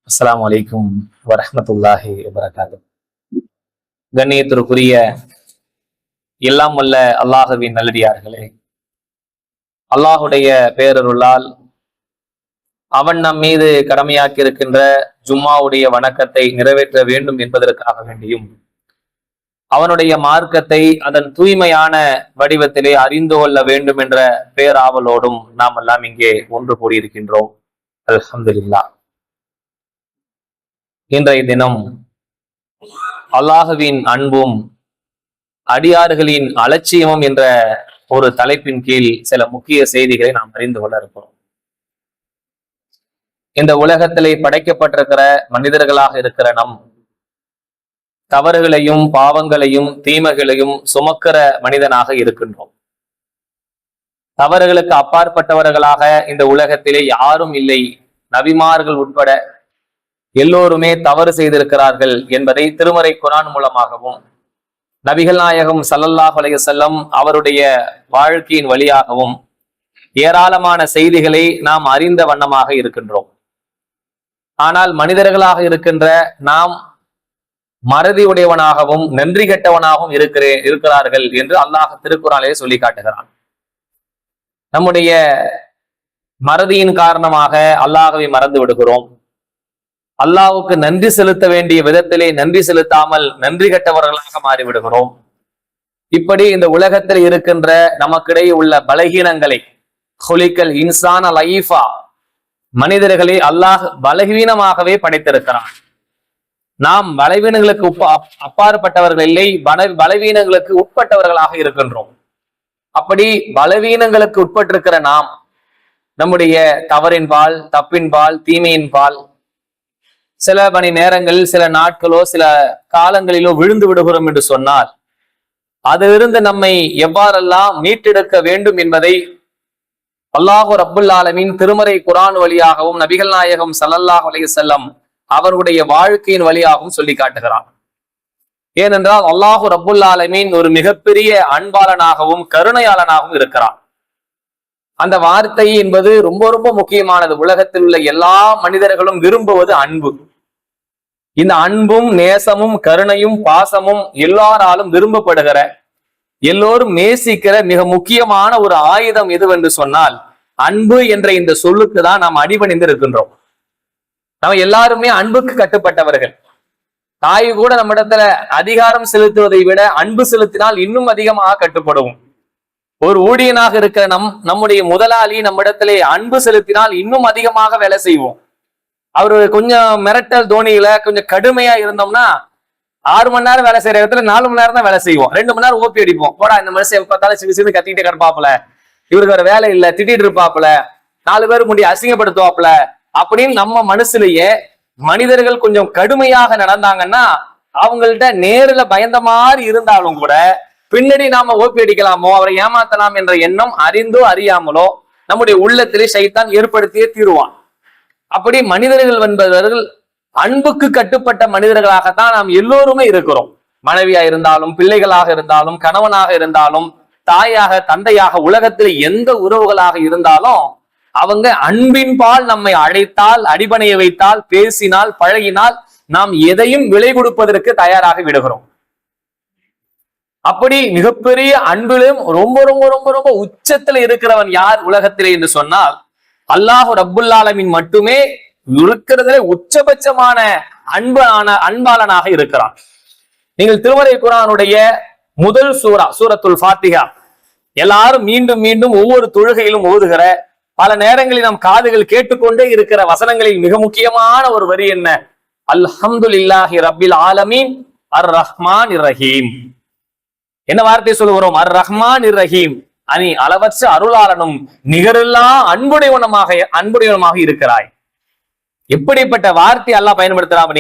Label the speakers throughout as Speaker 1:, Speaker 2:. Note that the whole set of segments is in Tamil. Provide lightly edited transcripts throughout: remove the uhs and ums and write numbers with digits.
Speaker 1: அஸ்ஸலாமு அலைக்கும் வரஹ்மத்துல்லாஹி வபரகாத்துஹு. கண்ணியத்திற்குரிய எல்லாம் வல்ல அல்லாஹுவின் நல்லடியார்களே, அல்லாஹுடைய பேரருளால் அவன் நம் மீது கடமையாக்கி இருக்கின்ற ஜும்மாவுடைய வணக்கத்தை நிறைவேற்ற வேண்டும் என்பதற்காக வேண்டியும் அவனுடைய மார்க்கத்தை அதன் தூய்மையான வடிவத்திலே அறிந்து கொள்ள வேண்டும் என்ற பேராவலோடும் நாம் எல்லாம் இங்கே ஒன்று கூடியிருக்கின்றோம். அல்ஹம்துலில்லாஹ். இன்றைய தினம் அல்லாஹுவின் அன்பும் அடியார்களின் அலட்சியமும் என்ற ஒரு தலைப்பின் கீழ் சில முக்கிய செய்திகளை நாம் அறிந்து கொள்ள இருக்கிறோம். இந்த உலகத்திலே படைக்கப்பட்டிருக்கிற மனிதர்களாக இருக்கிற நம் தவறுகளையும் பாவங்களையும் தீமைகளையும் சுமக்கிற மனிதனாக இருக்கின்றோம். தவறுகளுக்கு அப்பாற்பட்டவர்களாக இந்த உலகத்திலே யாரும் இல்லை. நபிமார்கள் உட்பட எல்லோருமே தவறு செய்திருக்கிறார்கள் என்பதை திருமறை குர்ஆன் மூலமாகவும் நபிகள் நாயகம் ஸல்லல்லாஹு அலைஹி வஸல்லம் அவருடைய வாழ்க்கையின் வழியாகவும் ஏராளமான செய்திகளை நாம் அறிந்த வண்ணமாக இருக்கின்றோம். ஆனால் மனிதர்களாக இருக்கின்ற நாம் மறதி உடையவனாகவும் நன்றி கெட்டவனாகவும் இருக்கிறார்கள் என்று அல்லாஹ் திருக்குர்ஆனிலே சொல்லி காட்டுகிறான். நம்முடைய மறதியின் காரணமாக அல்லாஹ்வை மறந்து விடுகிறோம். அல்லாஹ்வுக்கு நன்றி செலுத்த வேண்டிய விதத்திலே நன்றி செலுத்தாமல் நன்றி கெட்டவர்களாக மாறிவிடுகிறோம். இப்படி இந்த உலகத்தில் இருக்கின்ற நமக்கிடையே உள்ள பலகீனங்களை ஹுலிகல் இன்சான லைஃபா, மனிதர்களை அல்லாஹ் பலகீனமாகவே படைத்திருக்கிறான். நாம் பலவீனங்களுக்கு அப்பாற்பட்டவர்கள் இல்லை, பலவீனங்களுக்கு உட்பட்டவர்களாக இருக்கின்றோம். அப்படி பலவீனங்களுக்கு உட்பட்டிருக்கிற நாம் நம்முடைய தவறின் பால், தப்பின் பால், தீமையின் பால் சில மணி நேரங்களில், சில நாட்களோ சில காலங்களிலோ விழுந்து விடுகிறோம் என்று சொன்னால் அதிலிருந்து நம்மை எவ்வாறெல்லாம் மீட்டெடுக்க வேண்டும் என்பதை அல்லாஹு ரப்புல் ஆலமீன் திருமறை குர்ஆன் வழியாகவும் நபிகள் நாயகம் ஸல்லல்லாஹு அலைஹி வஸல்லம் அவருடைய வாழ்க்கையின் வழியாகவும் சொல்லி காட்டுகிறான். ஏனென்றால் அல்லாஹு ரப்புல் ஆலமீன் ஒரு மிகப்பெரிய அன்பாளனாகவும் கருணையாளனாகவும் இருக்கிறான். அந்த வார்த்தை என்பது ரொம்ப ரொம்ப முக்கியமானது. உலகத்தில் உள்ள எல்லா மனிதர்களும் விரும்புவது அன்பு. இந்த அன்பும் நேசமும் கருணையும் பாசமும் எல்லாராலும் விரும்பப்படுகிற, எல்லோரும் நேசிக்கிற மிக முக்கியமான ஒரு ஆயுதம் எதுவென்று சொன்னால் அன்பு என்ற இந்த சொல்லுக்கு தான் நாம் அடிபணிந்து இருக்கின்றோம். நம்ம எல்லாருமே அன்புக்கு கட்டுப்பட்டவர்கள். தாய் கூட நம்மிடத்துல அதிகாரம் செலுத்துவதை விட அன்பு செலுத்தினால் இன்னும் அதிகமாக கட்டுப்படுவோம். ஒரு ஊழியனாக இருக்கிற நம்முடைய முதலாளி நம்மிடத்திலே அன்பு செலுத்தினால் இன்னும் அதிகமாக வேலை செய்வோம். அவரு கொஞ்சம் மிரட்டல் தோனியில கொஞ்சம் கடுமையா இருந்தோம்னா 6 மணி நேரம் வேலை செய்யற இடத்துல 4 மணி நேரம் தான் வேலை செய்வோம். 2 மணி நேரம் ஓப்பி அடிப்போம். போடா, இந்த மனுஷன் பார்த்தாலும் சிறு கத்திக்கிட்டே கிடப்பாப்புல, இவருக்கு வேற வேலை இல்லை, திட்டிட்டு இருப்பாப்புல, 4 பேர் முடி அசிங்கப்படுத்துவாப்புல அப்படின்னு நம்ம மனசுலயே மனிதர்கள் கொஞ்சம் கடுமையாக நடந்தாங்கன்னா அவங்கள்ட்ட நேரில் பயந்த மாதிரி இருந்தாலும் கூட பின்னாடி நாம ஓப்பி அடிக்கலாமோ, அவரை ஏமாத்தலாம் என்ற எண்ணம் அறிந்தோ அறியாமலோ நம்முடைய உள்ளத்திலே ஷைத்தான் ஏற்படுத்தியே தீருவான். அப்படி மனிதர்கள் என்பவர்கள் அன்புக்கு கட்டுப்பட்ட மனிதர்களாகத்தான் நாம் எல்லோருமே இருக்கிறோம். மனைவியா இருந்தாலும், பிள்ளைகளாக இருந்தாலும், கணவனாக இருந்தாலும், தாயாக தந்தையாக, உலகத்தில் எந்த உறவுகளாக இருந்தாலும் அவங்க அன்பின் பால் நம்மை அழைத்தால், அடிபணைய வைத்தால், பேசினால், பழகினால் நாம் எதையும் விலை கொடுப்பதற்கு தயாராக விடுகிறோம். அப்படி மிகப்பெரிய அன்பிலும் ரொம்ப ரொம்ப ரொம்ப ரொம்ப உச்சத்துல இருக்கிறவன் யார் உலகத்திலே என்று சொன்னால் அல்லாஹு ரப்புல் ஆலமீன் மட்டுமே இருக்கிறதுல உச்சபட்சமான அன்பாளனாக இருக்கிறான். நீங்கள் திருமறை குர்ஆனுடைய முதல் சூரத்துல் ஃபாத்திஹா எல்லாரும் மீண்டும் மீண்டும் ஒவ்வொரு தொழுகையிலும் ஓதுகிற, பல நேரங்களில் நம் காதுகள் கேட்டுக்கொண்டே இருக்கிற வசனங்களில் மிக முக்கியமான ஒரு வரி என்ன? அல்ஹம்துலில்லாஹி ரப்பில் ஆலமீன் அர் ரஹ்மான் ரஹீம். என்ன வார்த்தை சொல்லுகிறோம்? அர் ரஹ்மான் ரஹீம், அனி அளவற்ற அருளாளனும் நிகரில்லா அன்புடையவனமாக இருக்கிறாய். எப்படிப்பட்ட வார்த்தை அல்லாஹ் பயன்படுத்துறான்?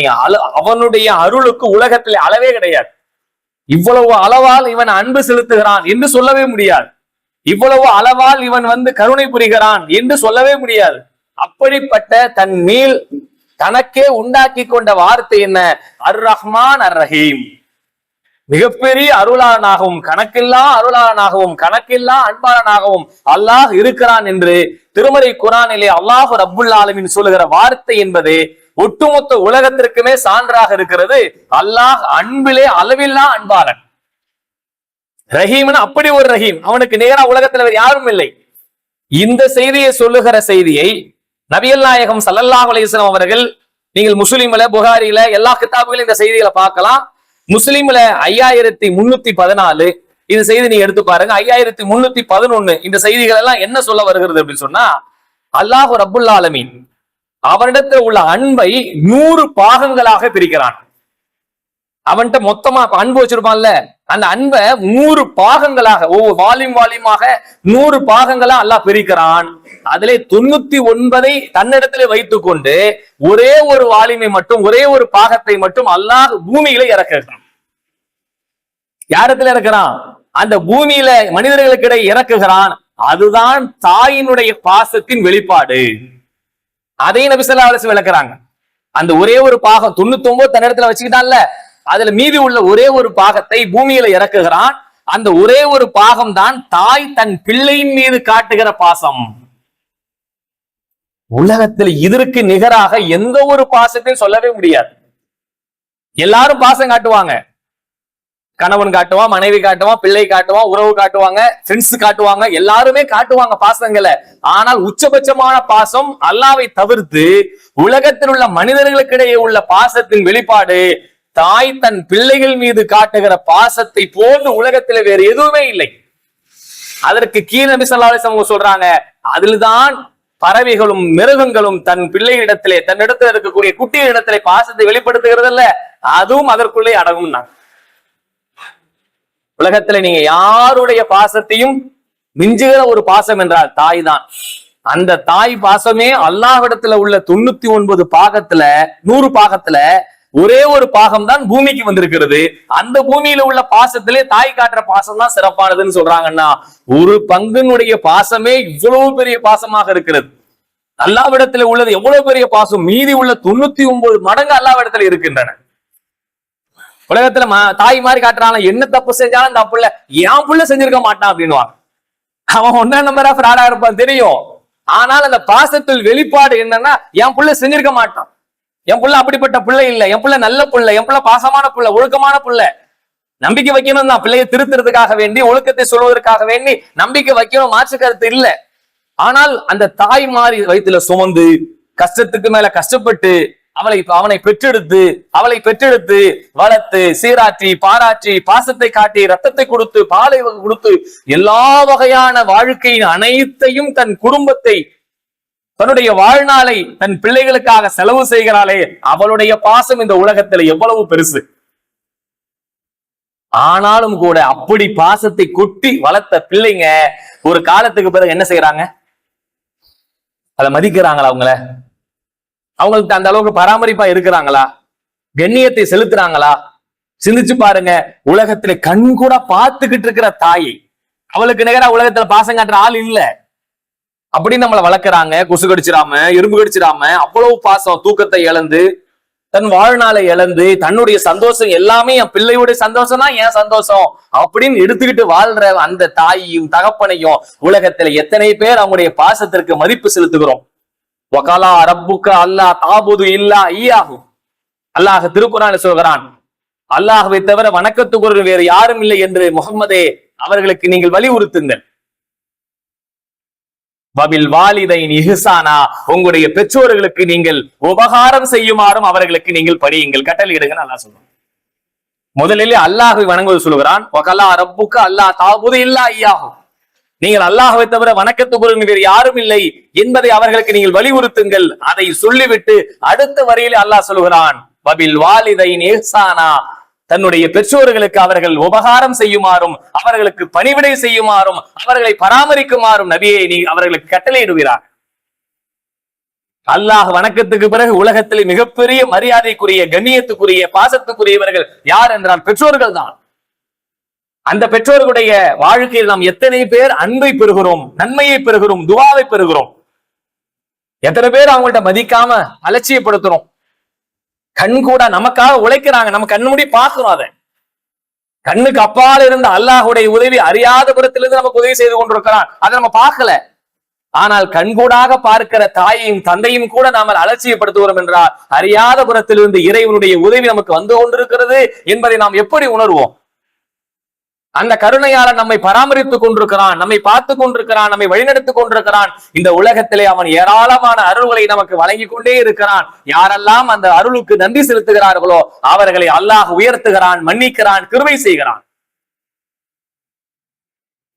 Speaker 1: அவனுடைய அருளுக்கு உலகத்தில் அளவே கிடையாது. இவ்வளவு அளவால் இவன் அன்பு செலுத்துகிறான் என்று சொல்லவே முடியாது. இவ்வளவு அளவால் இவன் கருணை புரிகிறான் என்று சொல்லவே முடியாது. அப்படிப்பட்ட தன் மேல் தனக்கே உண்டாக்கி கொண்ட வார்த்தை என்ன? அர் ரஹ்மான் அர் ரஹீம். மிகப்பெரிய அருளாளனாகவும் கணக்கில்லா அருளாளனாகவும் கணக்கில்லா அன்பாளனாகவும் அல்லாஹ் இருக்கிறான் என்று திருமறை குர்ஆனிலே அல்லாஹ் ரப்புல் ஆலமீன் சொல்லுகிற வார்த்தை என்பது ஒட்டுமொத்த உலகத்திற்குமே சான்றாக இருக்கிறது. அல்லாஹ் அன்பிலே அளவில்லா அன்பாளன். ரஹீம்னு அப்படி ஒரு ரஹீம், அவனுக்கு நேரா உலகத்துல வேறு யாரும் இல்லை. இந்த செய்தியை சொல்லுகிற செய்தியை நபிகள் நாயகம் ஸல்லல்லாஹு அலைஹி வஸல்லம் அவர்கள், நீங்கள் முஸ்லிம்ல புகாரில எல்லா கிதாபுகளையும் இந்த செய்திகளை பார்க்கலாம். முஸ்லிம்ல 5314 இந்த செய்தி நீங்க எடுத்து பாருங்க. 5311 இந்த செய்திகள் எல்லாம் என்ன சொல்ல வருகிறது அப்படின்னு சொன்னா, அல்லாஹ் ரப்புல் ஆலமீன் அவனிடத்தில் உள்ள அன்பை 100 பாகங்களாக பிரிக்கிறான். அவன்கிட்ட மொத்தமா அன்பு வச்சிருப்பான்ல, அந்த அன்பை 100 பாகங்களாக, ஒவ்வொரு வால்யூமாக 100 பாகங்களா அல்லாஹ் பிரிக்கிறான். அதிலே 99 தன்னிடத்திலே வைத்துக் கொண்டு ஒரே ஒரு வால்யூமை மட்டும், ஒரே ஒரு பாகத்தை மட்டும் அல்லாஹ் பூமியில இறக்குகிறான். யாரிடத்துல இறக்குறான்? அந்த பூமியில மனிதர்களுக்கிடையே இறக்குகிறான். அதுதான் தாயினுடைய பாசத்தின் வெளிப்பாடு. அதையும் நபி ஸல்லல்லாஹு அலைஹி வஸல்லம் விளக்குறாங்க. அந்த ஒரே ஒரு பாகம் 99 தன்னிடத்துல வச்சுக்கிட்டான்ல, அதுல மீதி உள்ள ஒரே ஒரு பாகத்தை பூமியில இறக்குகிறான். அந்த ஒரே ஒரு பாகம் தான் தாய் தன் பிள்ளையின் மீது காட்டுகிற பாசம். உலகத்தில் இதற்கு நிகராக எந்த ஒரு பாசத்தையும் சொல்லவே முடியாது. எல்லாரும் பாசம் காட்டுவாங்க, கணவன் காட்டுவான், மனைவி காட்டுவான், பிள்ளை காட்டுவான், உறவு காட்டுவாங்க, ஃப்ரெண்ட்ஸ் காட்டுவாங்க, எல்லாருமே காட்டுவாங்க பாசங்களை. ஆனால் உச்சபட்சமான பாசம் அல்லாஹ்வை தவிர்த்து உலகத்தில் உள்ள மனிதர்களுக்கிடையே உள்ள பாசத்தின் வெளிப்பாடு தாய் தன் பிள்ளைகள் மீது காட்டுகிற பாசத்தை போன்று உலகத்துல வேறு எதுவுமே இல்லை. அதற்கு கீழ் நபி ஸல்லல்லாஹு அலைஹி வஸல்லம் சொல்றாங்க, அதில்தான் பறவைகளும் மிருகங்களும் தன் பிள்ளைகளிடத்திலே, தன்னிடத்தில் இருக்கக்கூடிய குட்டிகளிடத்திலே பாசத்தை வெளிப்படுத்துகிறது இல்ல, அதுவும் அதற்குள்ளே அடங்கும். உலகத்துல நீங்க யாருடைய பாசத்தையும் மிஞ்சுகிற ஒரு பாசம் என்றால் தாய் தான். அந்த தாய் பாசமே அல்லாஹ்விடத்துல உள்ள 99 பாகத்துல 100 பாகத்துல ஒரே ஒரு பாகம் தான் பூமிக்கு வந்திருக்கிறது. அந்த பூமியில உள்ள பாசத்திலே தாய் காட்டுற பாசம் தான் சிறப்பானதுன்னு சொல்றாங்கன்னா, ஒரு பங்கினுடைய பாசமே இவ்வளவு பெரிய பாசமாக இருக்கிறது. அல்லாஹ்விடத்துல உள்ளது எவ்வளவு பெரிய பாசம், மீதி உள்ள 99 மடங்கு அல்லாஹ்விடத்துல இருக்கின்றன. உலகத்துல தாய் மாதிரி காட்டுறாங்க, என்ன தப்பு செஞ்சாலும் தப்பு இல்ல, என் புள்ள செஞ்சிருக்க மாட்டான் அப்படின்னுவாங்க. அவன் 1 நம்பரா ஃப்ராடா இருப்பான் தெரியும். ஆனால் அந்த பாசத்தில் வெளிப்பாடு என்னன்னா, என் புள்ள செஞ்சிருக்க மாட்டான், என் புள்ள அப்படிப்பட்ட பிள்ளை இல்ல, என் புள்ள நல்ல புள்ள, என் புள்ள பாசமான புள்ள, ஒழுக்கமான புள்ள. நம்பிக்கை வைக்கணும் தான், பிள்ளையை திருத்துறதுக்காக வேண்டி, ஒழுக்கத்தை சொல்வதற்காக வேண்டி நம்பிக்கை வைக்கணும், மாற்று கருத்து இல்ல. ஆனால் அந்த தாய் மாதிரி வயிற்றுல சுமந்து கஷ்டத்துக்கு மேல கஷ்டப்பட்டு அவனை பெற்றெடுத்து வளர்த்து சீராற்றி பாராற்றி பாசத்தை காட்டி ரத்தத்தை கொடுத்து பாலை கொடுத்து எல்லா வகையான வாழ்க்கையின் அனைத்தையும் தன் குடும்பத்தை, தன்னுடைய வாழ்நாளை தன் பிள்ளைகளுக்காக செலவு செய்கிறாளே, அவளுடைய பாசம் இந்த உலகத்துல எவ்வளவு பெருசு. ஆனாலும் கூட அப்படி பாசத்தை கொட்டி வளர்த்த பிள்ளைங்க ஒரு காலத்துக்கு பிறகு என்ன செய்யறாங்க? அதை மதிக்கிறாங்களா? அவங்களுக்கு அந்த அளவுக்கு பராமரிப்பா இருக்கிறாங்களா? கண்ணியத்தை செலுத்துறாங்களா? சிந்திச்சு பாருங்க. உலகத்துல கண் கூட பார்த்துக்கிட்டு இருக்கிற தாயை, அவளுக்கு நிகரா உலகத்துல பாசம் காட்டுற ஆள் இல்ல. அப்படி நம்மளை வளர்க்குறாங்க, கொசு கடிச்சிடாம, எறும்பு கடிச்சிடாம, அவ்வளவு பாசம். தூக்கத்தை இழந்து, தன் வாழ்நாளை இழந்து, தன்னுடைய சந்தோஷம் எல்லாமே என் பிள்ளையுடைய சந்தோஷம் தான் என் சந்தோஷம் அப்படின்னு எடுத்துக்கிட்டு வாழ்ற அந்த தாயையும் தகப்பனையும் உலகத்துல எத்தனை பேர் அவங்களுடைய பாசத்திற்கு மதிப்பு செலுத்துகிறோம்? வகாலா ரப்புக்க அல்லா தாபுது இல்லா ஈயாஹு. அல்லாஹ் திருக்குர்ஆனில் சொல்கிறான், அல்லாஹ்வை தவிர வணக்கத்துக்குரிய வேறு யாரும் இல்லை என்று முஹம்மதே அவர்களுக்கு நீங்கள் வலியுறுத்துங்கள். வபில் வாலிதைன் இஹ்சானா, உங்களுடைய பெற்றோர்களுக்கு நீங்கள் உபகாரம் செய்யுமாறும் அவர்களுக்கு நீங்கள் படியுங்கள், கட்டளையிடுங்கள் அல்லாஹ் சொல்றான். முதலில் அல்லாஹ்வை வணங்குவது சொல்கிறான். வகாலா ரப்புக்க அல்லா தாபுது இல்லா ஈயாஹு, நீங்கள் அல்லாஹ்வை தவிர வணக்கத்துக்குரிய வேறு யாரும் இல்லை என்பதை அவர்களுக்கு நீங்கள் வலியுறுத்துங்கள். அதை சொல்லிவிட்டு அடுத்த வரியிலே அல்லாஹ் சொல்கிறான், வபில் வாலிதைன் இஹ்சானா, தன்னுடைய பெற்றோர்களுக்கு அவர்கள் உபகாரம் செய்யுமாறும் அவர்களுக்கு பணிவிடை செய்யுமாறும் அவர்களை பராமரிக்குமாறும் நபியை நீ அவர்களுக்கு கட்டளையிடுகிறார். அல்லாஹ் வணக்கத்துக்கு பிறகு உலகத்திலே மிகப்பெரிய மரியாதைக்குரிய, கண்ணியத்துக்குரிய, பாசத்துக்குரியவர்கள் யார் என்றால் பெற்றோர்கள் தான். அந்த பெற்றோர்களுடைய வாழ்க்கையில் நாம் எத்தனை பேர் அன்பை பெறுகிறோம், நன்மையை பெறுகிறோம், துவாவை பெறுகிறோம். எத்தனை பேர் அவங்கள்ட்ட மதிக்காம அலட்சியப்படுத்துறோம். கண் கூட நமக்காக உழைக்கிறாங்க, நம்ம கண்ணு மூடி பார்க்கிறோம். அதை கண்ணுக்கு அப்பால் இருந்த அல்லாஹுடைய உதவி அறியாத புறத்திலிருந்து நமக்கு உதவி செய்து கொண்டிருக்கிறான். அதை நம்ம பார்க்கல. ஆனால் கண்கூடாக பார்க்கிற தாயையும் தந்தையும் கூட நாம் அலட்சியப்படுத்துகிறோம் என்றால் அறியாத புறத்திலிருந்து இறைவனுடைய உதவி நமக்கு வந்து கொண்டிருக்கிறது என்பதை நாம் எப்படி உணர்வோம்? அந்த கருணையாளர் நம்மை பராமரித்துக் கொண்டிருக்கிறான், நம்மை பார்த்து கொண்டிருக்கிறான், நம்மை வழிநடத்திக் கொண்டிருக்கிறான். இந்த உலகத்திலே அவன் ஏராளமான அருள்களை நமக்கு வழங்கி கொண்டே இருக்கிறான். யாரெல்லாம் அந்த அருளுக்கு நன்றி செலுத்துகிறார்களோ அவர்களை அல்லாஹ் உயர்த்துகிறான், மன்னிக்கிறான், கிருபை செய்கிறான்.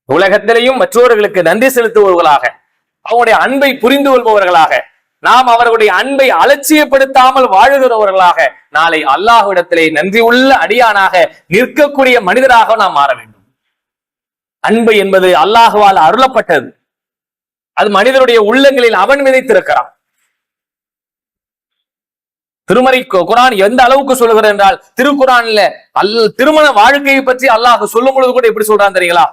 Speaker 1: உலகத்திலேயும் மற்றவர்களுக்கு நன்றி செலுத்துபவர்களாக, அவருடைய அன்பை புரிந்து கொள்பவர்களாக, நாம் அவர்களுடைய அன்பை அலட்சியப்படுத்தாமல் வாழுகிறவர்களாக, நாளை அல்லாஹ்விடத்திலே நன்றி உள்ள அடியானாக நிற்கக்கூடிய மனிதராக நாம் மாற வேண்டும். அன்பு என்பது அல்லாஹுவால் அருளப்பட்டது. அது மனிதனுடைய உள்ளங்களில் அவன் விதைத்திருக்கிறான். திருமறை குரான் எந்த அளவுக்கு சொல்லுகிறது என்றால், திருக்குரான்ல திருமண வாழ்க்கையை பற்றி அல்லாஹ் சொல்லும் பொழுது கூட எப்படி சொல்றான் தெரியுங்களா?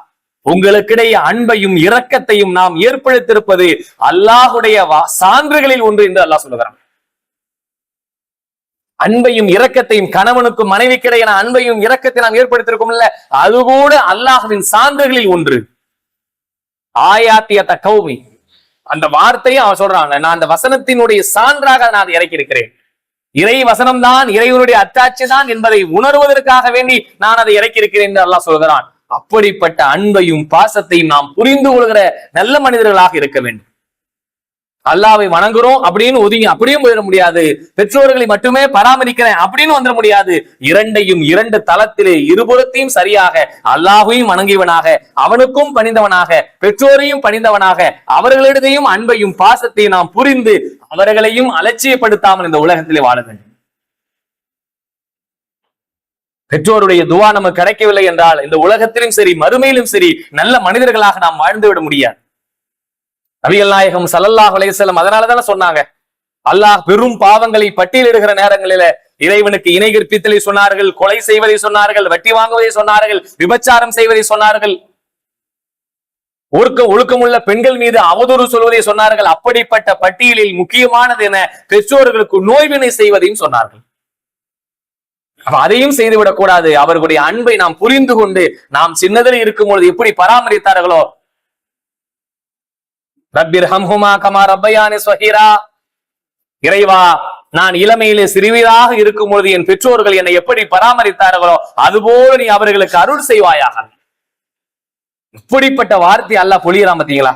Speaker 1: உங்களுக்கிடையே அன்பையும் இரக்கத்தையும் நாம் ஏற்படுத்தியிருப்பது அல்லாஹுடைய சான்றுகளில் ஒன்று என்று அல்லாஹ் சொல்லுகிறான். அன்பையும் இரக்கத்தையும், கணவனுக்கும் மனைவிக்கிடையே அன்பையும் இரக்கத்தை நாம் ஏற்படுத்தியிருக்கோம் இல்ல, அது கூட அல்லாஹுவின் சான்றுகளில் ஒன்று. ஆயாத்தியத்த கௌமி, அந்த வார்த்தையை அவன் சொல்றாங்க, நான் அந்த வசனத்தினுடைய சான்றாக நான் அதை இறக்கி இருக்கிறேன். இறை வசனம் தான், இறைவனுடைய அத்தாட்சி தான் என்பதை உணர்வதற்காக வேண்டி நான் அதை இறக்கி இருக்கிறேன் என்று அல்லாஹ் சொல்கிறான். அப்படிப்பட்ட அன்பையும் பாசத்தையும் நாம் புரிந்து கொள்கிற நல்ல மனிதர்களாக இருக்க வேண்டும். அல்லாவை வணங்குறோம் அப்படின்னு ஒதுங்கி அப்படியும் போயிட முடியாது. பெற்றோர்களை மட்டுமே பராமரிக்கிறேன் அப்படின்னு வந்துட முடியாது. இரண்டையும் இரண்டு தளத்திலே இருபுறத்தையும் சரியாக அல்லாஹையும் வணங்கியவனாக, அவனுக்கும் பணிந்தவனாக, பெற்றோரையும் பணிந்தவனாக, அவர்களிடையும் அன்பையும் பாசத்தையும் நாம் புரிந்து அவர்களையும் அலட்சியப்படுத்தாமல் இந்த உலகத்திலே வாழ வேண்டும். பெற்றோருடைய துவா நமக்கு கிடைக்கவில்லை என்றால் இந்த உலகத்திலும் சரி மறுமையிலும் சரி நல்ல மனிதர்களாக நாம் வாழ்ந்துவிட முடியாது. நபிகள் நாயகம் ஸல்லல்லாஹு அலைஹி வஸல்லம் அதனாலதானே சொன்னாங்க, அல்லாஹ் பெரும் பாவங்களை பட்டியலிடுகிற நேரங்களில இறைவனுக்கு இணை கற்பித்தலை சொன்னார்கள், கொலை செய்வதை சொன்னார்கள், வட்டி வாங்குவதை சொன்னார்கள், விபச்சாரம் செய்வதை சொன்னார்கள், ஒழுக்கமுள்ள பெண்கள் மீது அவதூறு சொல்வதை சொன்னார்கள். அப்படிப்பட்ட பட்டியலில் முக்கியமானது என பெற்றோர்களுக்கு நோய்வினை செய்வதையும் சொன்னார்கள். அதையும் செய்துவிடக் கூடாது. அவர்களுடைய அன்பை நாம் புரிந்து கொண்டு நாம் சின்னதில் இருக்கும் பொழுது எப்படி பராமரித்தார்களோ, ரப்பிர்ஹம்ஹுமா கமா ரப்பயானி ஸகீரா, இறைவா நான் இளமையிலே சிறுவராக இருக்கும் பொழுது என் பெற்றோர்கள் என்னை எப்படி பராமரித்தார்களோ அதுபோல நீ அவர்களுக்கு அருள் செய்வாயாக. இப்படிப்பட்ட வார்த்தை அல்லாஹ் பொழியறான் பாத்தீங்களா?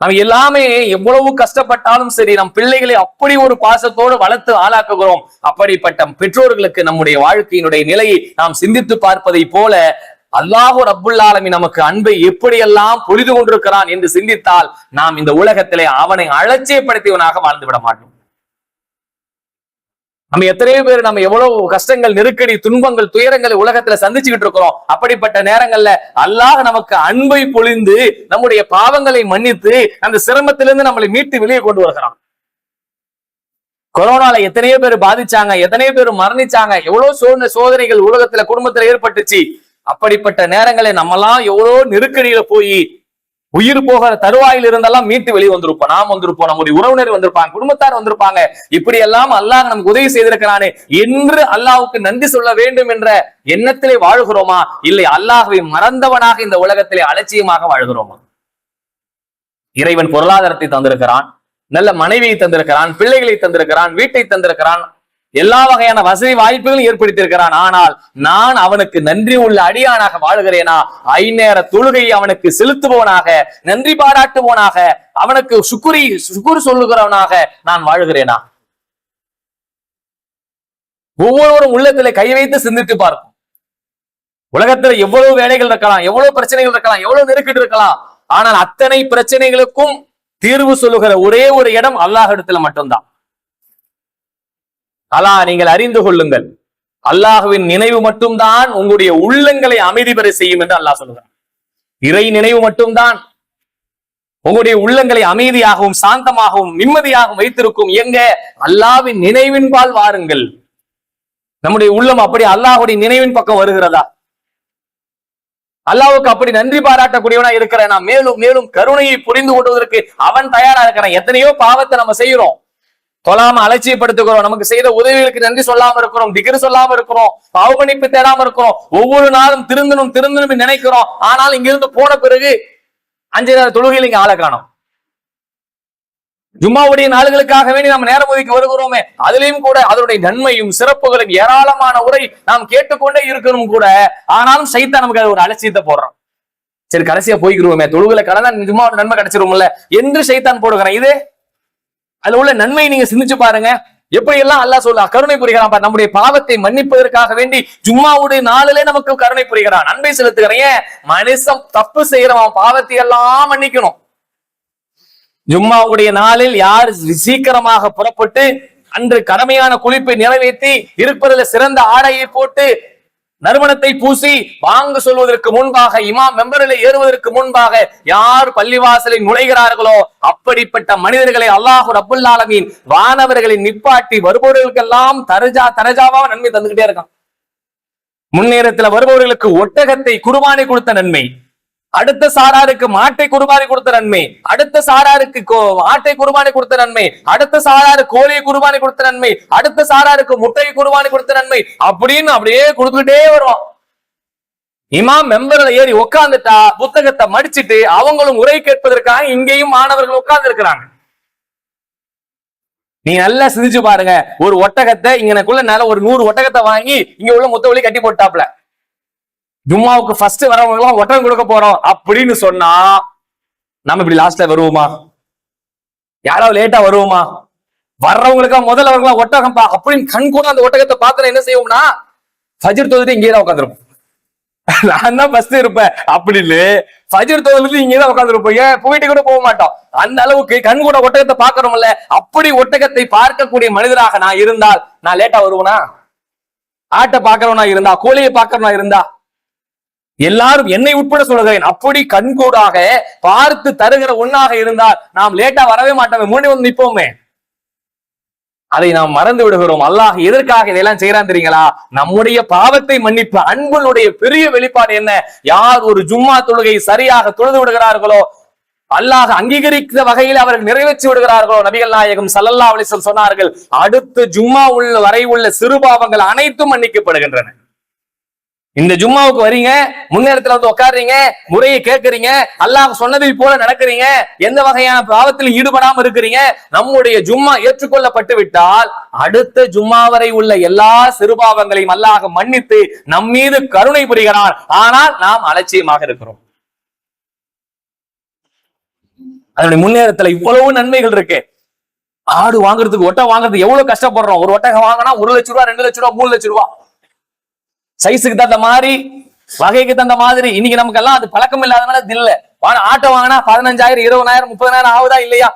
Speaker 1: நம்ம எல்லாமே எவ்வளவு கஷ்டப்பட்டாலும் சரி நம் பிள்ளைகளை அப்படி ஒரு பாசத்தோடு வளர்த்து ஆளாக்குகிறோம். அப்படிப்பட்ட பெற்றோர்களுக்கு நம்முடைய வாழ்க்கையினுடைய நிலையை நாம் சிந்தித்து பார்ப்பதை போல அல்லாஹு ரப்புல் ஆலமீன் நமக்கு அன்பை எப்படியெல்லாம் புரிந்து கொண்டிருக்கிறான் என்று சிந்தித்தால் நாம் இந்த உலகத்திலே அவனை அலட்சியப்படுத்தியவனாக வாழ்ந்து விட மாட்டோம். நம்ம எத்தனையோ பேர் நம்ம எவ்வளவு கஷ்டங்கள், நெருக்கடி, துன்பங்கள், துயரங்களை உலகத்துல சந்திச்சுக்கிட்டு இருக்கிறோம். அப்படிப்பட்ட நேரங்கள்ல அல்லாஹ் நமக்கு அன்பை பொழிந்து நம்முடைய பாவங்களை மன்னித்து அந்த சிரமத்திலிருந்து நம்மளை மீட்டு வெளியே கொண்டு வருகிறான். கொரோனால எத்தனையோ பேர் பாதிச்சாங்க, எத்தனையோ பேர் மரணிச்சாங்க, எவ்வளவு சோதனைகள் உலகத்துல குடும்பத்துல ஏற்பட்டுச்சு. அப்படிப்பட்ட நேரங்களை நம்மெல்லாம் எவ்வளவு நெருக்கடியில போய் உயிர் போகிற தருவாயில் இருந்தெல்லாம் மீட்டு வெளியே வந்திருப்போம். நாம் வந்திருப்போம், நம்முடைய உறவினர் வந்திருப்பாங்க, குடும்பத்தார் வந்திருப்பாங்க. இப்படி எல்லாம் அல்லாஹ் நமக்கு உதவி செய்திருக்கிறானே என்று அல்லாஹ்வுக்கு நன்றி சொல்ல வேண்டும் என்ற எண்ணத்திலே வாழுகிறோமா? இல்லை அல்லாஹ்வை மறந்தவனாக இந்த உலகத்திலே அலட்சியமாக வாழ்கிறோமா? இறைவன் பொருளாதாரத்தை தந்திருக்கிறான், நல்ல மனைவியை தந்திருக்கிறான், பிள்ளைகளை தந்திருக்கிறான், வீட்டை தந்திருக்கிறான், எல்லா வகையான வசதி வாய்ப்புகளும் ஏற்படுத்தியிருக்கிறான். ஆனால் நான் அவனுக்கு நன்றி உள்ள அடியானாக வாழுகிறேனா? ஐநேர தொழுகை அவனுக்கு செலுத்துபவனாக, நன்றி பாராட்டுபவனாக, அவனுக்கு சுக்குர் சொல்லுகிறவனாக நான் வாழுகிறேனா? ஒவ்வொருவரும் உள்ளத்திலே கை வைத்து சிந்தித்து பார்க்கும். உலகத்துல எவ்வளவு வேலைகள் இருக்கலாம், எவ்வளவு பிரச்சனைகள் இருக்கலாம், எவ்வளவு நெருக்கடி இருக்கலாம். ஆனால் அத்தனை பிரச்சனைகளுக்கும் தீர்வு சொல்லுகிற ஒரே ஒரு இடம் அல்லாஹ் இடத்துல மட்டும்தான். அல்லாஹ் நீங்கள் அறிந்து கொள்ளுங்கள், அல்லாஹுவின் நினைவு மட்டும்தான் உங்களுடைய உள்ளங்களை அமைதி பெற செய்யும் என்று அல்லாஹ் சொல்லுகிறான். இறை நினைவு மட்டும்தான் உங்களுடைய உள்ளங்களை அமைதியாகவும் சாந்தமாகவும் நிம்மதியாகவும் வைத்திருக்கும். எங்க? அல்லாஹ்வின் நினைவின் பால் வாருங்கள். நம்முடைய உள்ளம் அப்படி அல்லாஹ்வுடைய நினைவின் பக்கம் வருகிறதா? அல்லாஹ்வுக்கு அப்படி நன்றி பாராட்டக்கூடியவனா இருக்கிறேன். மேலும் மேலும் கருணையை புரிந்து கொள்வதற்கு அவன் தயாரா இருக்கிறான். எத்தனையோ பாவத்தை நம்ம செய்யறோம். தொழாம அலட்சியப்படுத்துகிறோம், நமக்கு செய்த உதவிகளுக்கு நன்றி சொல்லாம இருக்கிறோம், திக்ர் சொல்லாம இருக்கிறோம், பாவமன்னிப்பு தேடாம இருக்கிறோம், ஒவ்வொரு நாளும் திருந்தணும் நினைக்கிறோம். ஆனால் இங்கிருந்து போன பிறகு 5 நேர தொழுகையில் இங்க ஆளை காணோம். ஜும்மாவுடைய நாளுகளுக்காக வேண்டி நாம் நேரம் ஒதுக்கி வருகிறோமே, அதுலயும் கூட அதனுடைய நன்மையும் சிறப்புகளும் ஏராளமான உரை நாம் கேட்டுக்கொண்டே இருக்கணும் கூட. ஆனாலும் சைத்தான் நமக்கு அது ஒரு அலட்சியத்தை போடுறோம். சரி கடைசியா போய்க்கிறோமே, தொழுகளை கடந்தா ஜும்மா நன்மை கிடைச்சிரும்ல என்று சைத்தான் போடுகிறேன். இது அதுல உள்ள நன்மையை நீங்க சிந்திச்சு பாருங்க. எப்படி எல்லாம் அல்லாஹ் சொல்ல கருணை புரிகிறான். நம்முடைய பாவத்தை மன்னிப்பதற்காக வேண்டி ஜும்மாவுடைய நாளிலே நமக்கு கருணை புரிகிறான், அன்பை செலுத்துகிறேன். மனுஷன் தப்பு செய்யறவன் பாவத்தை எல்லாம் மன்னிக்கணும். ஜும்மாவுடைய நாளில் யார் சீக்கிரமாக புறப்பட்டு அன்று கடமையான குளிப்பை நிறைவேற்றி இருப்பதில் சிறந்த ஆடையை போட்டு நறுமணத்தை பூசி வாங்க சொல்வதற்கு முன்பாக இமாம் மெம்பரில் ஏறுவதற்கு முன்பாக யார் பள்ளிவாசலில் நுழைகிறார்களோ அப்படிப்பட்ட மனிதர்களை அல்லாஹ் ரப்புல் ஆலமீன் வானவர்களை நிப்பாட்டி வருபவர்களுக்கெல்லாம் தரஜாவா நன்மை தந்துகிட்டே இருக்கான். முன்னேறத்துல வருபவர்களுக்கு ஒட்டகத்தை குர்பானி கொடுத்த நன்மை, அடுத்த சாராருக்கு மாட்டை குர்பானி கொடுத்த நன்மை, அடுத்த சாராருக்கு ஆட்டை குர்பானி கொடுத்த நன்மை, அடுத்த சாராரு கோழியை குர்பானி கொடுத்த நன்மை, அடுத்த சாராருக்கு முட்டையை குர்பானி கொடுத்த நன்மை, அப்படின்னு அப்படியே கொடுத்துக்கிட்டே வருவோம். இமாம் மெம்பர்ல ஏறி உட்கார்ந்துட்டா புத்தகத்தை மடிச்சிட்டு அவங்களும் உரை கேட்பதற்காக இங்கேயும் மாணவர்கள் உட்கார்ந்து இருக்கிறாங்க. நீங்க நல்லா சிந்திச்சு பாருங்க. ஒரு ஒட்டகத்தை இங்கனக்குள்ள ஒரு 100 ஒட்டகத்தை வாங்கி இங்க உள்ள முத்தவழி கட்டி போட்டாப்ல, ஜும்மாவுக்கு ஃபர்ஸ்ட் வரவங்க எல்லாம் ஒட்டகம் கொடுக்க போறோம் அப்படின்னு சொன்னா நம்ம இப்படி லாஸ்ட்ல வருவோமா? யாராவது லேட்டா வருவோமா? வர்றவங்களுக்கு முதல்ல வரவங்க ஒட்டகம் அப்படின்னு கண் கூட அந்த ஒட்டகத்தை பார்த்து என்ன செய்வோம்னா ஃபஜ்ர் தொழுது இங்கேதான் உட்காந்துருப்போம். நான் தான் ஃபர்ஸ்ட் இருப்பேன் அப்படின்னு ஃபஜ்ர் தொழுது இங்கேதான் உட்காந்துருப்போம். ஏன் போயிட்டு கூட போக மாட்டோம். அந்த அளவுக்கு கண் கூட ஒட்டகத்தை பார்க்கறோம்ல. அப்படி ஒட்டகத்தை பார்க்கக்கூடிய மனிதராக நான் இருந்தால் நான் லேட்டா வருவேனா? ஆட்டை பார்க்கறவனா இருந்தா, கோழியை பார்க்கறவனா இருந்தா, எல்லாரும் என்னை உட்பட சொல்கிறேன், அப்படி கண்கூடாக பார்த்து தருகிற ஒன்னாக இருந்தால் நாம் லேட்டா வரவே மாட்டோமே, முன்னாடி வந்து நிற்போமே. அதை நாம் மறந்து விடுகிறோம். அல்லாஹ் எதற்காக இதெல்லாம் செய்யறான் தெரியுங்களா? நம்முடைய பாவத்தை மன்னிப்பு அன்புடைய பெரிய வெளிப்பாடு என்ன? யார் ஒரு ஜும்மா தொழுகை சரியாக தொழுது விடுகிறார்களோ, அல்லாஹ் அங்கீகரிக்கிற வகையில் அவர்கள் நிறைவேற்றி விடுகிறார்களோ, நபிகள் நாயகம் ஸல்லல்லாஹு அலைஹி வஸல்லம் சொன்னார்கள், அடுத்து ஜும்மா உள்ள வரை உள்ள சிறு பாவங்கள் அனைத்தும் மன்னிக்கப்படுகின்றன. இந்த ஜும்மாவுக்கு வரீங்க, முன்னேறத்துல வந்து உட்காடுறீங்க, முறையை கேட்கறீங்க, அல்லாஹ் சொன்னதை போல நடக்கிறீங்க, எந்த வகையான பாவத்தில் ஈடுபடாம இருக்கிறீங்க, நம்முடைய ஜும்மா ஏற்றுக்கொள்ளப்பட்டு விட்டால் அடுத்த ஜும்மா வரை உள்ள எல்லா சிறுபாவங்களையும் அல்லாஹ் மன்னித்து நம் மீது கருணை புரிகிறான். ஆனால் நாம் அலட்சியமாக இருக்கிறோம். அதனுடைய முன்னேறத்துல இவ்வளவு நன்மைகள் இருக்கு. ஆடு வாங்குறதுக்கு ஒட்டகம் வாங்குறதுக்கு எவ்வளவு கஷ்டப்படுறோம். ஒரு ஒட்டகம் வாங்கினா 1 லட்சம் ரூபாய், 2 லட்சம் ரூபாய், 3 லட்சம் ரூபாய், சைஸுக்கு தகுந்த மாதிரி, வகைக்கு தகுந்த மாதிரி. இன்னைக்கு நமக்கு எல்லாம் அது பழக்கம் இல்லாதனால இல்ல. ஆட்டோ வாங்கினா 15,000, 20,000, 30,000 ஆகுதா இல்லையா?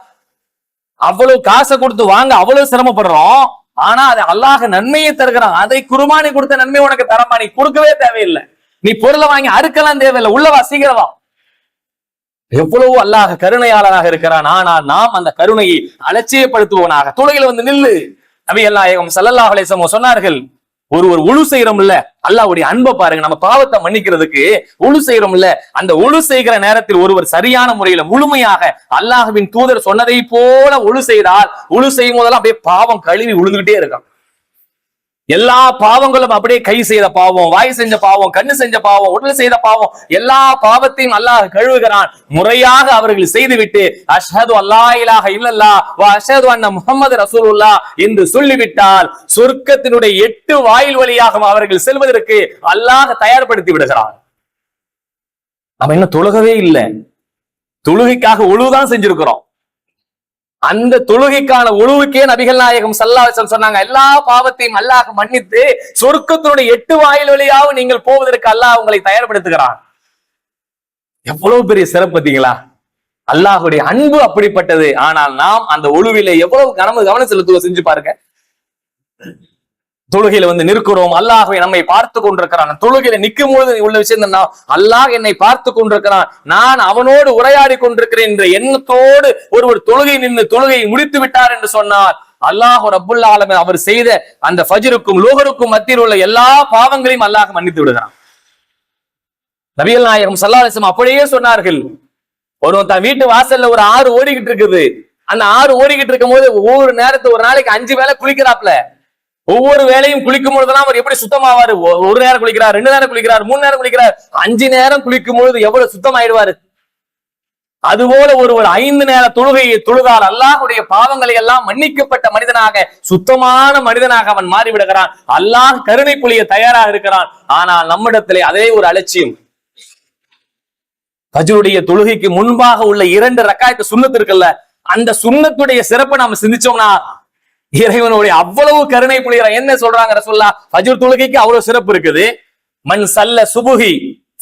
Speaker 1: அவ்வளவு காசை கொடுத்து வாங்க அவ்வளவு சிரமப்படுறோம். ஆனா அது அல்லாஹ் நன்மையை தருகிறான். அதை குர்பானி கொடுத்த நன்மை உனக்கு தரமா? நீ கொடுக்கவே தேவையில்லை. நீ பொருளை வாங்கி அறுக்கலாம் தேவையில்லை. உள்ளவா சீக்கிரவா. எவ்வளவு அல்லாஹ் கருணையாளனாக இருக்கிறான். ஆனால் நாம் அந்த கருணையை அலட்சியப்படுத்துவோனாக. தொழுகையில வந்து நில்லு. நபிகள் நாயகம் ஸல்லல்லாஹு அலைஹி வஸல்லம் சொன்னார்கள், ஒரு உழு செய்யறோம் இல்ல, அல்லாஹ்வுடைய அன்பை பாருங்க. நம்ம பாவத்தை மன்னிக்கிறதுக்கு உழு செய்யறோம் இல்ல, அந்த உழு செய்கிற நேரத்தில் ஒருவர் சரியான முறையில முழுமையாக அல்லாஹ்வின் தூதர் சொன்னதை போல உழு செய்தால், உழு செய்யும் போதெல்லாம் அப்படியே பாவம் கழுவி விழுந்துகிட்டே இருக்கும். எல்லா பாவங்களும் அப்படியே கை செய்த பாவம், வாய் செஞ்ச பாவம், கண்ணு செஞ்ச பாவம், உடல் செய்த பாவம், எல்லா பாவத்தையும் அல்லாஹ் கழுவுகிறான். முறையாக அவர்கள் செய்துவிட்டு அஷ்ஹது அல்லா இலாஹ இல்லல்லாஹ் வ அஷ்ஹது அன்ன முஹம்மது ரசூலுல்லாஹ் என்று சொல்லிவிட்டால் சொர்க்கத்தினுடைய 8 வாயில் வழியாக அவர்கள் செல்வதற்கு அல்லாஹ் தயார்படுத்தி விடுகிறான். நம்ம இன்னும் தொழுகவே இல்லை. தொழுகைக்காக ஒழுவுதான் செஞ்சிருக்கிறோம். அந்த தொழுகைக்கான உழுவுக்கே நபிகள் நாயகம் ஸல்லல்லாஹு அலைஹி வஸல்லம் சொன்னாங்க, எல்லா பாவத்தையும் அல்லாஹ் மன்னித்து சொர்க்கத்தினுடைய 8 வாயில் வழியாக நீங்கள் போவதற்கு அல்லாஹ் உங்களை தயார்படுத்துகிறான். எவ்வளவு பெரிய சிறப்பு பார்த்தீங்களா? அல்லாஹ்வுடைய அன்பு அப்படிப்பட்டது. ஆனால் நாம் அந்த ஒழுவிலே எவ்வளவு கவனம் செலுத்துவோம் செஞ்சு பாருங்க. தொழுகையில வந்து நிற்கிறோம், அல்லாஹ்வை நம்மை பார்த்து கொண்டிருக்கிறான். தொழுகையில நிற்கும் பொழுது உள்ள விஷயம் அல்லாஹ் என்னை பார்த்து கொண்டிருக்கிறான், நான் அவனோடு உரையாடி கொண்டிருக்கிறேன் என்ற எண்ணத்தோடு ஒருவர் தொழுகை நின்று தொழுகையை முடித்து விட்டார் என்று சொன்னார், அல்லாஹ் ரப்புல் ஆலமீன் அவர் செய்த அந்த ஃபஜ்ருக்கும் லோஹருக்கும் மத்தியில் உள்ள எல்லா பாவங்களையும் அல்லாஹ் மன்னித்து விடுகிறான். நபிகள் நாயகம் ஸல்லல்லாஹு அலைஹி வஸல்லம் அப்படியே சொன்னார்கள். ஒருவன் தன் வீட்டு வாசல்ல ஒரு ஆறு ஓடிக்கிட்டு இருக்குது, அந்த ஆறு ஓடிக்கிட்டு இருக்கும் போது ஒவ்வொரு நேரத்து ஒரு நாளைக்கு 5 வேளை குளிக்கிறாப்ல. ஒவ்வொரு வேளையும் குளிக்கும் பொழுதுதான் அவர் எப்படி சுத்தமாவாரு? ஒரு நேரம் குளிக்கிறார், 2 நேரம் குளிக்கிறார், 3 நேரம் குளிக்கிறார், 5 நேரம் குளிக்கும் பொழுது எவ்வளவு சுத்தமாயிடுவாரு. அதுபோல ஒருவர் 5 நேர தொழுகையை தொழுதால் அல்லாஹ்வுடைய பாவங்களை எல்லாம் மன்னிக்கப்பட்ட மனிதனாக, சுத்தமான மனிதனாக அவன் மாறிவிடுகிறான். அல்லாஹ் கருணை புளிய தயாராக இருக்கிறான். ஆனால் நம்மிடத்திலே அதே ஒரு அலட்சியம். ஃபஜ்ருடைய தொழுகைக்கு முன்பாக உள்ள 2 ரக்காயத்து சுன்னத் இருக்குல்ல, அந்த சுன்னத்துடைய சிறப்பை நாம சிந்திச்சோம்னா இறைவனுடைய அவ்வளவு கருணை புளிகிறான். என்ன சொல்றாங்க ரசூலுல்லாஹ்? ஃபஜ்ர் தொழுகைக்கு அவ்வளவு சிறப்பு இருக்குது. மன் சல்ல சுபுஹி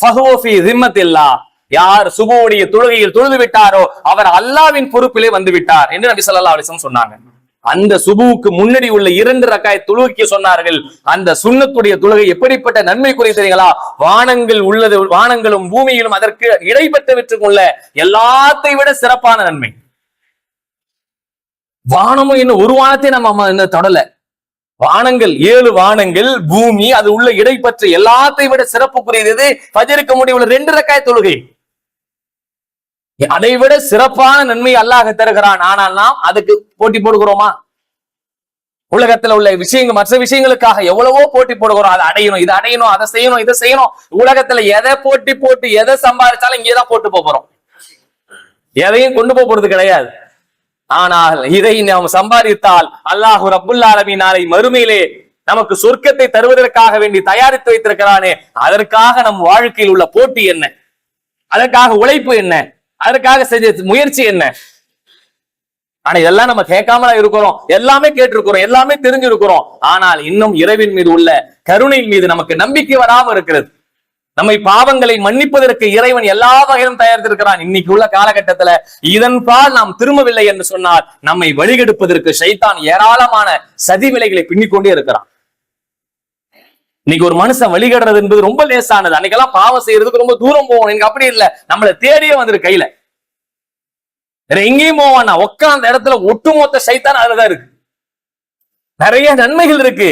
Speaker 1: ஃபஹுவ ஃபீ ஸிம்மத்தில்லாஹ், யார் சுபுவுடைய தொழுகையில் தொழுது விட்டாரோ அவர் அல்லாஹ்வின் பொறுப்பிலே வந்து விட்டார் என்று நபி ஸல்லல்லாஹு அலைஹி வஸல்லம் சொன்னாங்க. அந்த சுபுவுக்கு முன்னாடி உள்ள 2 ரக்காயத் தொழுகைக்கு சொன்னார்கள், அந்த சுன்னத்துடைய தொழுகை எப்படிப்பட்ட நன்மை தெரியுங்களா? வானங்கள் உள்ளது, வானங்களும் பூமியிலும் அதற்கு இடைப்பட்டவற்றுக்கு உள்ள எல்லாத்தை விட சிறப்பான நன்மை. வானமும் இன்னும் ஒரு வானத்தை நம்ம தொடல. வானங்கள் 7 வானங்கள், பூமி, அது உள்ள இடைப்பற்ற எல்லாத்தை விட சிறப்புக்குரியது ஃபஜ்ருக்கு முடிவுள்ள 2 ரக்காயத் தொழுகை. அதை விட சிறப்பான நன்மை அல்லாஹ் தருகிறான். ஆனால் நாம் அதுக்கு போட்டி போடுகிறோமா? உலகத்துல உள்ள விஷயங்கள், மற்ற விஷயங்களுக்காக எவ்வளவோ போட்டி போடுகிறோம். அதை அடையணும், இதை அடையணும், அதை செய்யணும், இதை செய்யணும். உலகத்துல எதை போட்டு எதை சம்பாதிச்சாலும் இங்கேதான் போட்டு போறோம். எதையும் கொண்டு போறது கிடையாது. ஆனால் இதை நாம் சம்பாதித்தால் அல்லாஹ் ரப்புல் ஆலமீன் நாளை மறுமையிலே நமக்கு சொர்க்கத்தை தருவதற்காக வேண்டி தயாரித்து வைத்திருக்கிறானே, அதற்காக நம் வாழ்க்கையில் உள்ள போட்டி என்ன? அதற்காக உழைப்பு என்ன? அதற்காக செஞ்ச முயற்சி என்ன? ஆனா இதெல்லாம் நம்ம கேட்காம இருக்கிறோம். எல்லாமே கேட்டிருக்கிறோம், எல்லாமே தெரிஞ்சிருக்கிறோம். ஆனால் இன்னும் இறைவன் மீது உள்ள கருணையின் மீது நமக்கு நம்பிக்கை வராம இருக்கிறது. நம்மை பாவங்களை மன்னிப்பதற்கு இறைவன் எல்லா வகையிலும் தயாரித்திருக்கிறான். இன்னைக்கு உள்ள காலகட்டத்துல இதன்பால் நாம் திரும்பவில்லை என்று சொன்னால் நம்மை வழிகெடுப்பதற்கு ஷைத்தான் ஏராளமான சதி விலைகளை பின்னிக்கொண்டே இருக்கிறான். இன்னைக்கு ஒரு மனுஷன் வழிகடுறது என்பது ரொம்ப லேசானது. அன்னைக்கெல்லாம் பாவம் செய்யறதுக்கு ரொம்ப தூரம் போவோம். எனக்கு அப்படி இல்லை, நம்மளை தேடியே வந்துரு கையில. வேற எங்கேயும் போவானா, உட்கார்ந்த இடத்துல ஒட்டுமொத்த சைத்தான் அதுலதான் இருக்கு. நிறைய நன்மைகள் இருக்கு.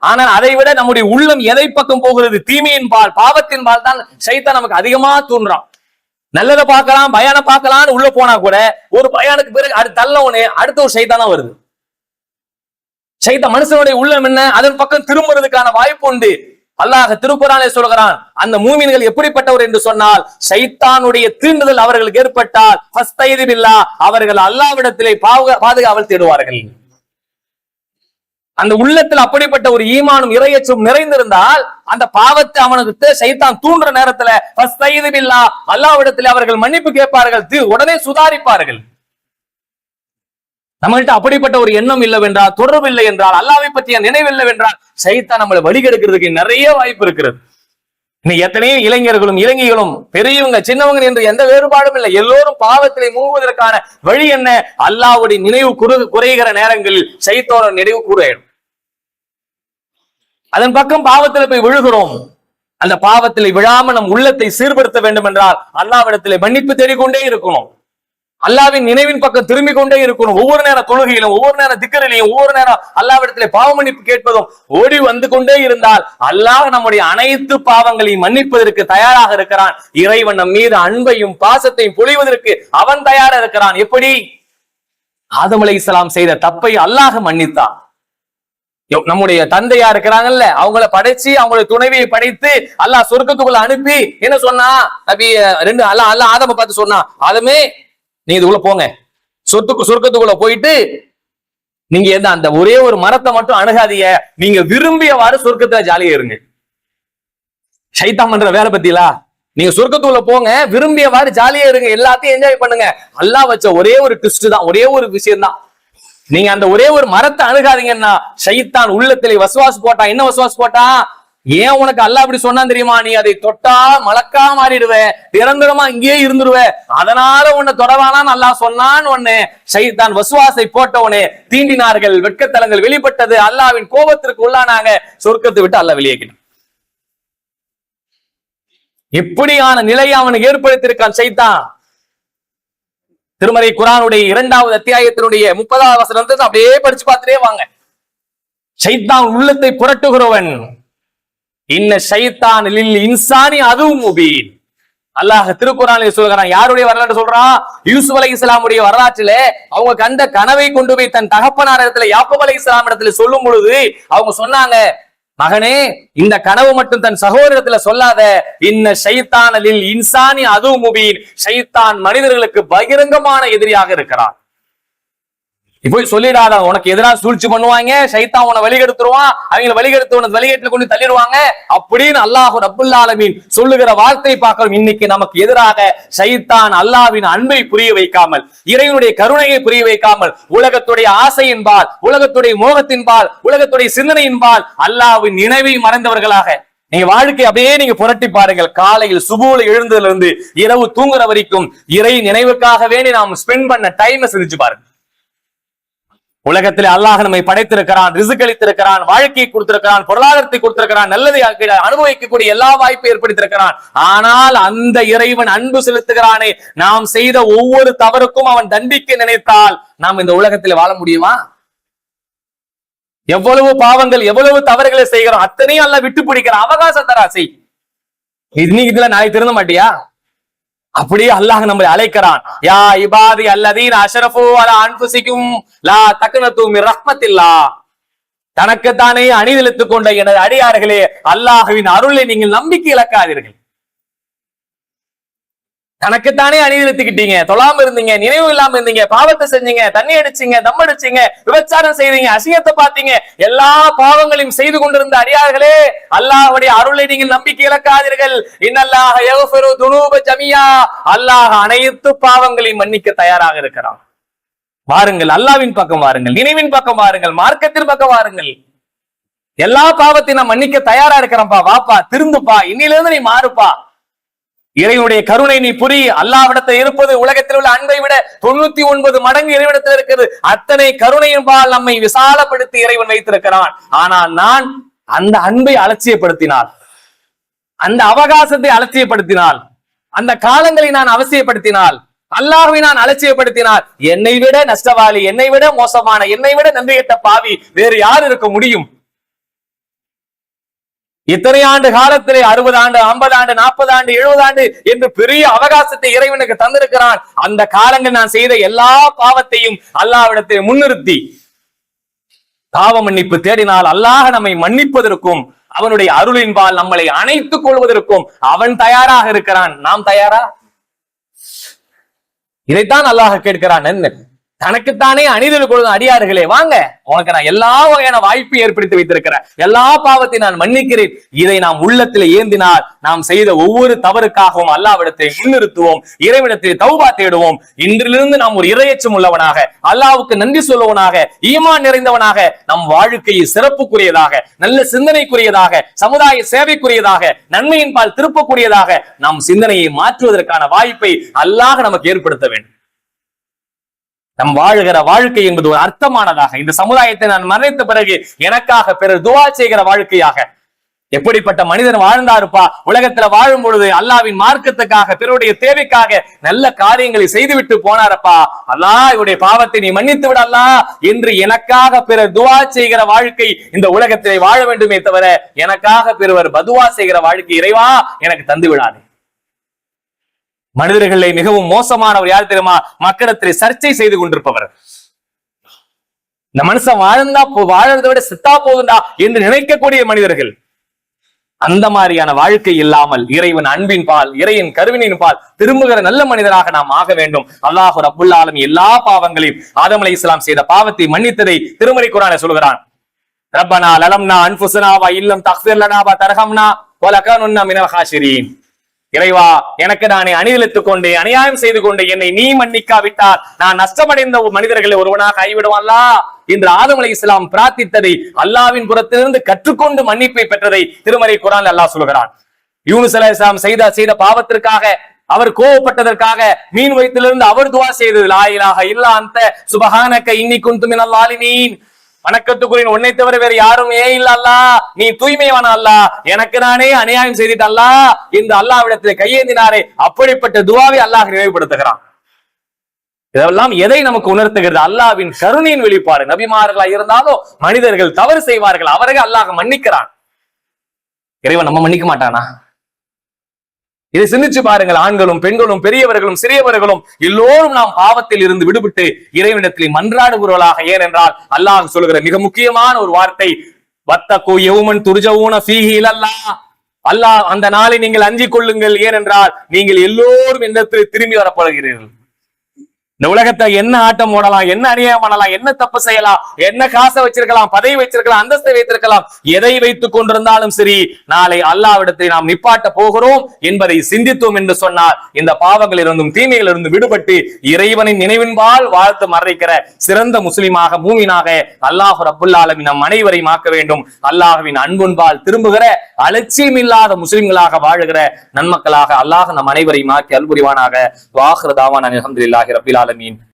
Speaker 1: ஆனால் அதை விட நம்முடைய உள்ளம் எதை பக்கம் போகிறது? தீமையின் பால், பாவத்தின் பால் தான் சைத்தான் நமக்கு அதிகமா தூண்டுறான். நல்லதை பார்க்கலாம், பயானை பார்க்கலாம்னு உள்ள போனா கூட ஒரு பயானுக்கு பிறகு அது தள்ளவனே அடுத்த ஒரு சைத்தானா வருது. சைத்தான் மனுஷனுடைய உள்ளம் என்ன, அதன் பக்கம் திரும்புறதுக்கான வாய்ப்பு உண்டு. அல்லாஹ் திருக்குர்ஆனிலே சொல்கிறான், அந்த மூமின்கள் எப்படிப்பட்டவர் என்று சொன்னால், சைத்தானுடைய தீண்டுதல் அவர்களுக்கு ஏற்பட்டால் ஃபஸ்தைது பில்லாஹ், அவர்கள் அல்லாஹ்விடத்திலே பாதுகாவல் தேடுவார்கள். அந்த உள்ளத்தில் அப்படிப்பட்ட ஒரு ஈமானும் இறையச்சும் நிறைந்திருந்தால் அந்த பாவத்தை அவனுக்கு சைத்தான் தூண்டுற நேரத்துல ஃபஸ்தைது பில்லாஹ், அல்லாஹ்விடத்திலே அவர்கள் மன்னிப்பு கேட்பார்கள், உடனே சுதாரிப்பார்கள். நம்மகிட்ட அப்படிப்பட்ட ஒரு எண்ணம் இல்லவென்றால், தொடர்பு இல்லை என்றால், அல்லாஹ்வை பற்றிய நினைவில்லை என்றால் சைத்தான் நம்மளை வழிகெடுக்கிறதுக்கு நிறைய வாய்ப்பு இருக்கிறது. இன்னைக்கு எத்தனையோ இளைஞர்களும் இளைஞர்களும் பெரியவங்க சின்னவங்க என்று எந்த வேறுபாடும் இல்லை. எல்லோரும் பாவத்திலே மூழ்குவதற்கான வழி என்ன? அல்லாஹ்வுடைய நினைவு குறைகிற நேரங்களில் சைத்தானோட நினைவு கூறையிடும். அதன் பக்கம் பாவத்திலே போய் விழுகிறோம். அந்த பாவத்திலே விழாம நம் உள்ளத்தை சீர்படுத்த வேண்டும் என்றால் அல்லாஹ்விடத்திலே மன்னிப்பு தேடிக்கொண்டே இருக்கணும். அல்லாஹ்வின் நினைவின் பக்கம் திரும்பிக் கொண்டே இருக்கணும். ஒவ்வொரு நேரம் தொழுகையிலும், ஒவ்வொரு நேரம் திக்ரிலையும், ஒவ்வொரு நேரம் அல்லாஹ்விடத்திலே பாவ மன்னிப்பு கேட்பதும் ஓடி வந்து கொண்டே இருந்தால் அல்லாஹ் நம்முடைய அனைத்து பாவங்களையும் மன்னிப்பதற்கு தயாராக இருக்கிறான். இறைவன் நம் மீது அன்பையும் பாசத்தையும் பொழிவதற்கு அவன் தயாராக இருக்கிறான். எப்படி? ஆதம் அலைஹிஸ்ஸலாம் செய்த தப்பை அல்லாஹ் மன்னித்தான். நம்முடைய தந்தையா இருக்கிறாங்கல்ல, அவங்கள படைச்சு அவங்களுடைய துணைவியை படைத்து அல்லாஹ் சொர்க்கத்துக்குள்ள அனுப்பி என்ன சொன்னா? நபி அல்லாஹ் ஆதம பார்த்து சொன்னா, ஆதமே நீ இதுக்குள்ள போங்க, சொர்க்கத்துக்குள்ள போயிட்டு நீங்க எந்த அந்த ஒரே ஒரு மரத்தை மட்டும் அணுகாதீங்க, நீங்க விரும்பியவாறு சொர்க்கத்துல ஜாலியா இருங்க. சைத்தான் பண்ற வேலை பத்திலா, நீங்க சொர்க்கத்துக்குள்ள போங்க, விரும்பியவாறு ஜாலியா இருங்க, எல்லாத்தையும் என்ஜாய் பண்ணுங்க. அல்லாஹ் வச்ச ஒரே ஒரு ட்விஸ்ட் தான், ஒரே ஒரு விஷயம் தான். நீங்க அந்த ஒரே ஒரு மரத்தை அணுகாதீங்கன்னா சைத்தான் உள்ளத்திலே வசுவாஸ் போட்டான். என்ன வசுவாஸ் போட்டான்? ஏன் உனக்கு அல்லாஹ் அப்படி சொன்னா தெரியுமா? நீ அதை தொட்டா மலக்கா மாறிடுவ, நிரந்தரமா இங்கேயே இருந்துருவ, அதனால உன்னை தொடவானான்னு அல்லாஹ் சொன்னான்னு ஒண்ணு சைத்தான் வசுவாசை போட்டவனே தீண்டினார்கள். வெட்கத்தலங்கள் வெளிப்பட்டது, அல்லாஹ்வின் கோபத்திற்கு உள்ளானாங்க, சொர்க்கத்தை விட்டு அல்லாஹ் வெளியேக்கினான். எப்படியான நிலையை அவனுக்கு ஏற்படுத்தியிருக்கான் சைத்தான். திருமறை குர்ஆனுடைய 2வது அத்தியாயத்தினுடைய 30வது வசனத்தை அப்படியே படிச்சு பார்த்துட்டே வாங்க. சைத்தான் உள்ளத்தை புரட்டுகிறவன். இன்ன ஷைத்தான் லில் இன்சானி அதுவும் முபீன், அல்லாஹ் திருக்குர்ஆனில் சொல்கிறான். யாருடைய வரலாறு சொல்றான்? யூசுப் அலைஹிஸ்ஸலாமுடைய வரலாற்றில அவங்க கண்ட கனவை கொண்டு போய் தன் தகப்பனார் இடத்துல யாக்கூப் அலைஹிஸ்ஸலாம் இடத்துல சொல்லும் பொழுது அவங்க சொன்னாங்க, மகனே இந்த கனவு மட்டும் தன் சகோதரத்துல சொல்லாத, இன்ன ஷைத்தான லில் இன்சானி அது முபீன், ஷைத்தான் மனிதர்களுக்கு பகிரங்கமான எதிரியாக இருக்கிறான். போய் சொல்லிடாத, உனக்கு எதிராக சூழ்ச்சி பண்ணுவாங்க, ஷைத்தான் உன்னை வழிகெடுத்துருவான், அவங்க வழிகெடுத்து உனக்கு வழிகேட்டுல கொண்டு தள்ளிடுவாங்க அப்படின்னு அல்லாஹ் ரப்புல் ஆலமீன் சொல்லுகிற வார்த்தை பார்க்கிறோம். இன்னைக்கு நமக்கு எதிராக ஷைத்தான் அல்லாஹ்வின் அன்பை புரிய வைக்காமல், இறைவனுடைய கருணையை புரிய வைக்காமல், உலகத்துடைய ஆசையின்பால், உலகத்துடைய மோகத்தின்பால், உலகத்துடைய சிந்தனையின்பால் அல்லாஹ்வின் நினைவை மறந்தவர்களாக நீங்க வாழ்க்கை அப்படியே நீங்க புரட்டி பாருங்கள். காலையில் சுபூல எழுந்ததுல இருந்து இரவு தூங்குற வரைக்கும் இறை நினைவுக்காக வேண்டி நாம் ஸ்பெண்ட் பண்ண டைம் சிரிச்சு பாருங்க. உலகத்தில் அல்லாஹ் நம்மை படைத்திருக்கிறான், ரிஸ்க் அளித்திருக்கிறான், வாழ்க்கையை கொடுத்திருக்கிறான், பொருளாதாரத்தை கொடுத்திருக்கிறான், நல்லதை அனுபவிக்கக்கூடிய எல்லா வாய்ப்பை ஏற்படுத்தியிருக்கிறான். ஆனால் அந்த இறைவன் அன்பு செலுத்துகிறானே, நாம் செய்த ஒவ்வொரு தவறுக்கும் அவன் தண்டிக்க நினைத்தால் நாம் இந்த உலகத்தில் வாழ முடியுமா? எவ்வளவு பாவங்கள், எவ்வளவு தவறுகளை செய்கிறோம், அத்தனையும் அல்லாஹ் விட்டு பிடிக்கிறான். அவகாசம் தரா செய், இன்னைக்கு இதுல நாளை திருந்த மாட்டியா? அப்படியே அல்லாஹ் நம்மை அழைக்கிறான். யா இபாதி அல்லதீன அஷ்ரஃபு அலா அன்ஃபுஸிகும் லா தக்னது மின் ரஹ்மத்தில்லாஹ். தனக்குத்தானே அணிதிழுத்துக் கொண்ட எனது அடியார்களே, அல்லாஹ்வின் அருளை நீங்கள் நம்பிக்கை இழக்காதீர்கள். தனக்குத்தானே அணிதிழுத்துக்கிட்டீங்க, தொழாம இருந்தீங்க, நினைவு இல்லாம இருந்தீங்க, பாவத்தை செஞ்சீங்க, தண்ணி அடிச்சீங்க, தம் அடிச்சீங்க, விபச்சாரம் செய்தீங்க, அசிங்கத்தை பார்த்தீங்க, எல்லா பாவங்களையும் செய்து கொண்டிருந்த அடியார்களே, அல்லாஹ்வுடைய அருளை நீங்கள் நம்பிக்கை இழக்காதீர்கள். இன்னல்லாஹ யக்ஃபிரு துனூப ஜமியா, அல்லாஹ் அனைத்து பாவங்களையும் மன்னிக்க தயாராக இருக்கிறான். வாருங்கள், அல்லாஹ்வின் பக்கம் வாருங்கள், நினைவின் பக்கம் வாருங்கள், மார்க்கத்தின் பக்கம் வாருங்கள். எல்லா பாவத்தையும் நான் மன்னிக்க தயாரா இருக்கிறேன்ப்பா, வாப்பா திருந்துப்பா, இன்னிலிருந்து நீ மாறுப்பா. இறைவனுடைய கருணை நீ புரி. அல்லாஹ்விடத்தில் இருப்பது உலகத்தில் உள்ள அன்பை விட 99 மடங்கு இறைவனிடத்தில் இருக்கிறது. அத்தனை கருணையின்பால் நம்மை விசாலப்படுத்தி இறைவன் வைத்திருக்கிறான். ஆனால் நான் அந்த அன்பை அலட்சியப்படுத்தினால், அந்த அவகாசத்தை அலட்சியப்படுத்தினால், அந்த காலங்களை நான் அவசியப்படுத்தினால், அல்லாஹ்வை நான் அலட்சியப்படுத்தினால், என்னை விட நஷ்டவாளி, என்னை விட மோசமான, என்னை விட நம்பிக்கைட்ட பாவி வேறு யார் இருக்க முடியும்? இத்தனை ஆண்டு காலத்திலே 60 ஆண்டு, 50 ஆண்டு, 40 ஆண்டு, 70 ஆண்டு என்று பெரிய அவகாசத்தை இறைவனுக்கு தந்திருக்கிறான். அந்த காலங்கள் நான் செய்த எல்லா பாவத்தையும் அல்லாஹ்விடத்தை முன்னிறுத்தி பாவ மன்னிப்பு தேடினால் அல்லாஹ் நம்மை மன்னிப்பதற்கும் அவனுடைய அருளின்பால் நம்மளை அணைத்துக் கொள்வதற்கும் அவன் தயாராக இருக்கிறான். நாம் தயாரா? இதைத்தான் அல்லாஹ் கேட்கிறான். என்ன தனக்குத்தானே அணிதல் கொள்ளும் அடியார்களே, வாங்க, உனக்கு நான் எல்லா வகையான வாய்ப்பை ஏற்படுத்தி வைத்திருக்கிறேன், எல்லா பாவத்தை நான் மன்னிக்கிறேன். இதை நாம் உள்ளத்தில் ஏந்தினால் நாம் செய்த ஒவ்வொரு தவறுக்காகவும் அல்லாஹ்விடத்தை முன்னிறுத்துவோம், இறைவனிடத்தை தௌபா தேடுவோம். இன்றிலிருந்து நாம் ஒரு இறையச்சம் உள்ளவனாக, அல்லாஹ்வுக்கு நன்றி சொல்லுவனாக, ஈமான் நிறைந்தவனாக, நம் வாழ்க்கையை சிறப்புக்குரியதாக, நல்ல சிந்தனைக்குரியதாக, சமுதாய சேவைக்குரியதாக, நன்மையின் பால் திருப்பக்கூடியதாக நம் சிந்தனையை மாற்றுவதற்கான வாய்ப்பை அல்லாஹ் நமக்கு ஏற்படுத்த வேண்டும். நம் வாழுகிற வாழ்க்கை என்பது ஒரு அர்த்தமானதாக, இந்த சமுதாயத்தை நான் மறைத்த பிறகு எனக்காக பிறர் துஆ செய்கிற வாழ்க்கையாக, எப்படிப்பட்ட மனிதன் வாழ்ந்தாருப்பா, உலகத்துல வாழும் பொழுது அல்லாஹ்வின் மார்க்கத்துக்காக, பிறருடைய தேவைக்காக நல்ல காரியங்களை செய்துவிட்டு போனாரப்பா, அல்லாஹ் இவருடைய பாவத்தை நீ மன்னித்து விட அல்லாஹ் என்று எனக்காக பிறர் துஆ செய்கிற வாழ்க்கை இந்த உலகத்திலே வாழ வேண்டுமே தவிர, எனக்காக பிறர் பதுவா செய்கிற வாழ்க்கை இறைவா எனக்கு தந்து விடாதே. மனிதர்களை மிகவும் மோசமானவர் யார் தெரியுமா? மக்களிடத்தில் சர்ச்சை செய்து கொண்டிருப்பவர். இந்த மனுஷன் வாழ்ந்தா வாழறதை விட செத்தா போதுண்டா என்று நினைக்கக்கூடிய மனிதர்கள். அந்த மாதிரியான வாழ்க்கை இல்லாமல் இறைவன் அன்பின் பால், இறைவன் கருவினின் பால் திரும்புகிற நல்ல மனிதராக நாம் ஆக வேண்டும். அல்லாஹ் ரப்புல் ஆலமீன் எல்லா பாவங்களையும், ஆதம் அலைஹிஸ்ஸலாம் செய்த பாவத்தை மன்னித்ததை திருமறை குர்ஆனில் சொல்கிறான். ரப்பனா லலம்னா அன்ஃபுஸனா வ இல்லம் தக்ஃபிர் லனா வ தர்ஹம்னா வ லகனுன்னா மினல் ஹாஷிரீன். இறைவா, எனக்கு நானே அணிதிழுத்துக் கொண்டே, அநியாயம் செய்து கொண்டே, என்னை நீ மன்னிக்காவிட்டால் நான் நஷ்டமடைந்த மனிதர்களை ஒருவனாக ஆகிவிடுவான்லா என்று ஆதம் அலைஹிஸ்ஸலாம் பிரார்த்தித்ததை, அல்லாஹ்வின் புறத்திலிருந்து கற்றுக்கொண்டு மன்னிப்பை பெற்றதை திருமறை குர்ஆனில் அல்லாஹ் சொல்கிறான். யூனுஸ் அலைஹிஸ்ஸலாம் செய்த பாவத்திற்காக, அவர் கோபப்பட்டதற்காக மீன் வயிற்றிலிருந்து அவர் துஆ செய்தது, லா இலாஹ இல்லா அன்த சுப்ஹானக இன்னி குன்து மினல் ஸாலிமீன். வணக்கத்துக்குரிய உன்னை தவிர வேற யாருமே இல்ல அல்லாஹ், நீ தூய்மையான அல்லாஹ், எனக்கு நானே அநியாயம் செய்துட்டு அல்லாஹ் இந்த அல்லாஹ்விடத்திலே கையேந்தினாரே, அப்படிப்பட்ட துஆவை அல்லாஹ் நினைவுபடுத்துகிறான். இதெல்லாம் எதை நமக்கு உணர்த்துகிறது? அல்லாஹ்வின் கருணையின் வெளிப்பாடு. நபிமார்களா இருந்தாலும் மனிதர்கள் தவறு செய்வார்கள், அவர்கள் அல்லாஹ் மன்னிக்கிறான். இறைவன் நம்ம மன்னிக்க மாட்டானா? இதை சிந்திச்சு பாருங்கள். ஆண்களும் பெண்களும் பெரியவர்களும் சிறியவர்களும் எல்லோரும் நாம் பாவத்தில் இருந்து விடுபட்டு இறைவனிடத்தில் மன்றாடுகிறவர்களாக. ஏனென்றால் அல்லாஹ் சொல்கிற மிக முக்கியமான ஒரு வார்த்தை, வத்தகு யௌமன் துர்ஜஊன ஃபீஹி இலல்லாஹ். அல்லாஹ் அந்த நாளை நீங்கள் அஞ்சிக் கொள்ளுங்கள். ஏனென்றால் நீங்கள் எல்லோரும் என்னிடத்தில் திரும்பி வரப்படுகிறீர்கள். இந்த உலகத்தை என்ன ஆட்டம் ஓடலாம், என்ன அநியாயம் பண்ணலாம், என்ன தப்பு செய்யலாம், என்ன காசை வச்சிருக்கலாம், பதவி வச்சிருக்கலாம், அந்தஸ்தை வைத்திருக்கலாம், எதை வைத்துக் கொண்டிருந்தாலும் சரி, நாளை அல்லாஹ்விடத்தை நாம் நிப்பாட்ட போகிறோம் என்பதை சிந்தித்தோம் என்று சொன்னால் இந்த பாவங்களிலிருந்தும் தீமைகளிலிருந்து விடுபட்டு இறைவனின் நினைவின்பால் வாழ்த்து மறைக்கிற சிறந்த முஸ்லிமாக மூமினாக அல்லாஹ் ரப்புல் ஆலமீன் நம் அனைவரையும் ஆக்க வேண்டும். அல்லாஹ்வின் அன்புன்பால் திரும்புகிற அலட்சியம் இல்லாத முஸ்லிம்களாக வாழுகிற நன்மக்களாக அல்லாஹ் நம் அனைவரையும் ஆக்கி அல்புரிவானாக. வாஹிரு தாவானா அல்ஹம்துலில்லாஹி ரப்பில் ஆலமீன்.